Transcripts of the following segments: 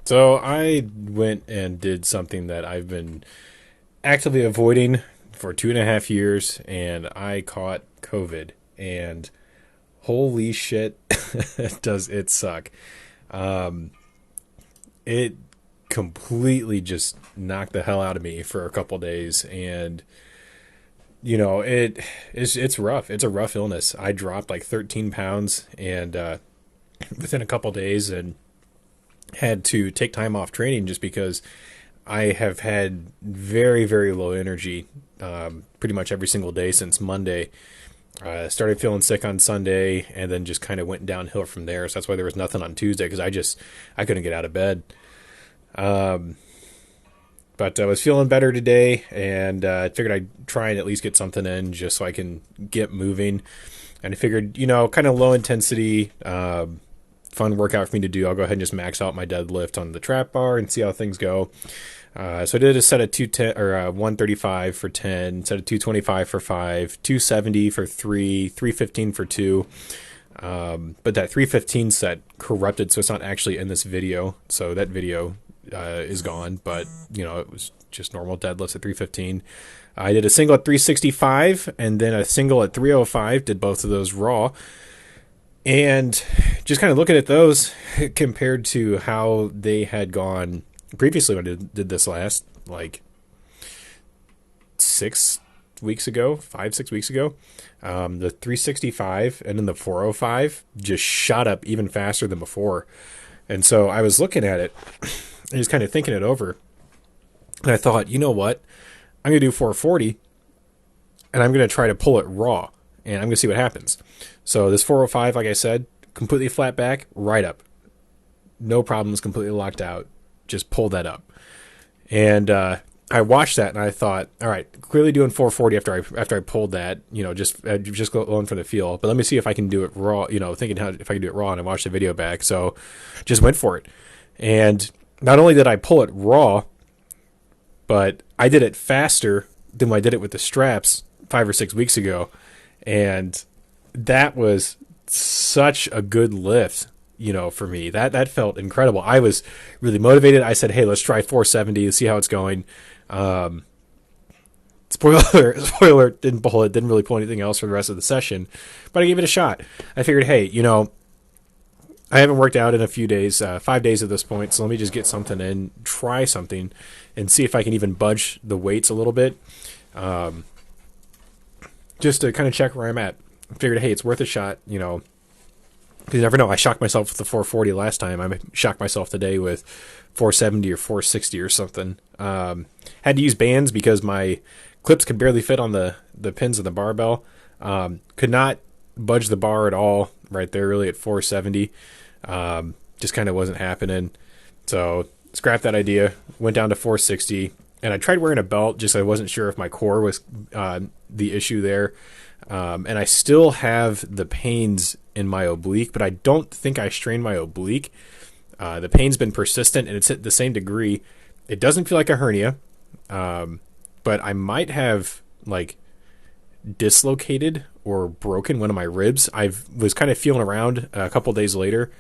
So I went and did something that I've been actively avoiding for 2.5 years, and I caught COVID. And holy shit, does it suck! It completely just knocked the hell out of me for a couple days, and it's rough. It's a rough illness. I dropped like 13 pounds, and within a couple days, and had to take time off training just because I have had very, very low energy pretty much every single day since Monday. Started feeling sick on Sunday and then just kind of went downhill from there. So that's why there was nothing on Tuesday because I couldn't get out of bed. But I was feeling better today and I figured I'd try and at least get something in just so I can get moving. And I figured, kind of low intensity, fun workout for me to do. I'll go ahead and just max out my deadlift on the trap bar and see how things go. So I did a set of 210 or 135 for 10, set of 225 for 5, 270 for 3, 315 for 2. But that 315 set corrupted, so it's not actually in this video. So that video is gone, but it was just normal deadlifts at 315. I did a single at 365 and then a single at 305, did both of those raw. And just kind of looking at those compared to how they had gone previously when I did this last, like 6 weeks ago, 5-6 weeks ago, the 365 and then the 405 just shot up even faster than before. And so I was looking at it and just kind of thinking it over. And I thought, you know what? I'm going to do 440 and I'm going to try to pull it raw and I'm going to see what happens. So this 405, like I said, completely flat back, right up. No problems, completely locked out. Just pull that up. And I watched that and I thought, all right, clearly doing 440 after I pulled that, just going for the feel. But let me see if I can do it raw, thinking if I can do it raw, and I watched the video back. So just went for it. And not only did I pull it raw, but I did it faster than when I did it with the straps 5 or 6 weeks ago. And that was such a good lift, for me. That felt incredible. I was really motivated. I said, hey, let's try 470 and see how it's going. Spoiler, didn't pull it, didn't really pull anything else for the rest of the session, but I gave it a shot. I figured, hey, I haven't worked out in a few days, 5 days at this point, so let me just get something in, try something, and see if I can even budge the weights a little bit, just to kind of check where I'm at. I figured, hey, it's worth a shot, because you never know. I shocked myself with the 440 last time. I shocked myself today with 470 or 460 or something. Had to use bands because my clips could barely fit on the pins of the barbell. Could not budge the bar at all right there, really, at 470. Just kind of wasn't happening. So scrapped that idea, went down to 460. And I tried wearing a belt, just I wasn't sure if my core was the issue there. And I still have the pains in my oblique, but I don't think I strained my oblique. The pain's been persistent and it's at the same degree. It doesn't feel like a hernia, but I might have dislocated or broken one of my ribs. I was kind of feeling around a couple days later,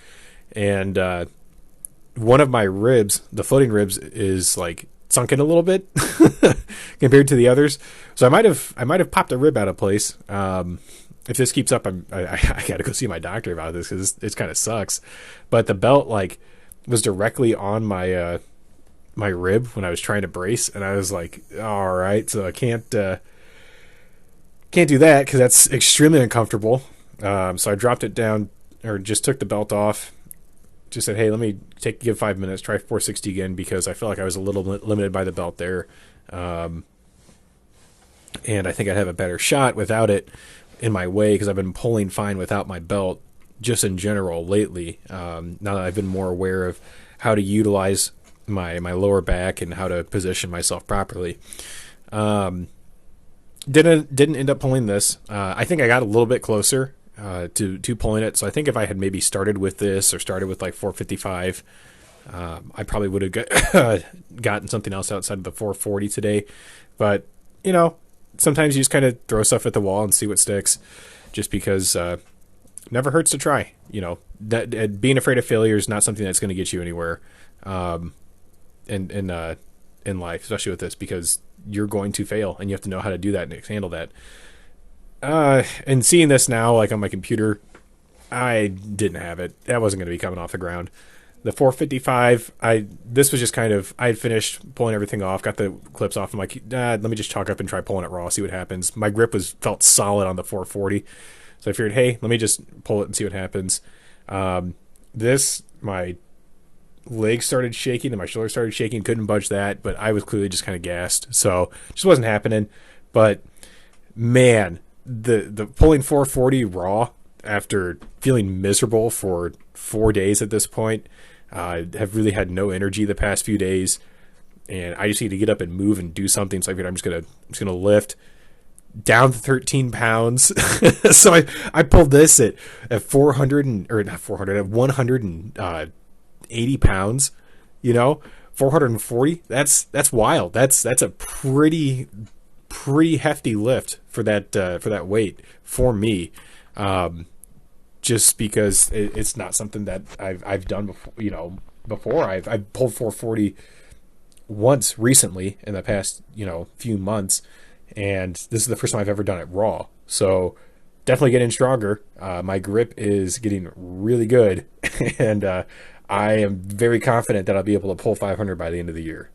and one of my ribs, the floating ribs, is sunk in a little bit compared to the others. So I might have popped a rib out of place. If this keeps up, I got to go see my doctor about this because it kind of sucks. But the belt was directly on my my rib when I was trying to brace, and I was like, all right, so I can't do that because that's extremely uncomfortable. So I dropped it down, or just took the belt off. Just said, hey, let me give 5 minutes, try 460 again, because I feel like I was a little limited by the belt there. And I think I'd have a better shot without it in my way, because I've been pulling fine without my belt just in general lately. Now that I've been more aware of how to utilize my lower back and how to position myself properly. Didn't end up pulling this. I think I got a little bit closer to pulling it. So I think if I had maybe started with this or started with 455, I probably would have gotten something else outside of the 440 today. But, sometimes you just kind of throw stuff at the wall and see what sticks, just because never hurts to try. That being afraid of failure is not something that's going to get you anywhere. in life, especially with this, because you're going to fail and you have to know how to do that and handle that. And seeing this now, like on my computer, I didn't have it. That wasn't going to be coming off the ground. The 455, this was just kind of, I had finished pulling everything off, got the clips off. I'm like, let me just chalk up and try pulling it raw, see what happens. My grip felt solid on the 440, so I figured, hey, let me just pull it and see what happens. My legs started shaking and my shoulders started shaking, couldn't budge that, but I was clearly just kind of gassed, so just wasn't happening. But man, the pulling 440 raw after feeling miserable for 4 days at this point, have really had no energy the past few days, and I just need to get up and move and do something. So I figured I'm just gonna lift down to 13 pounds. So I pulled this at 400 or not 400 at 180 pounds. 440. That's wild. That's a pretty hefty lift for that weight for me. Just because it's not something that I've done before. Before I've pulled 440 once recently in the past few months, and this is the first time I've ever done it raw. So definitely getting stronger. My grip is getting really good, and I am very confident that I'll be able to pull 500 by the end of the year.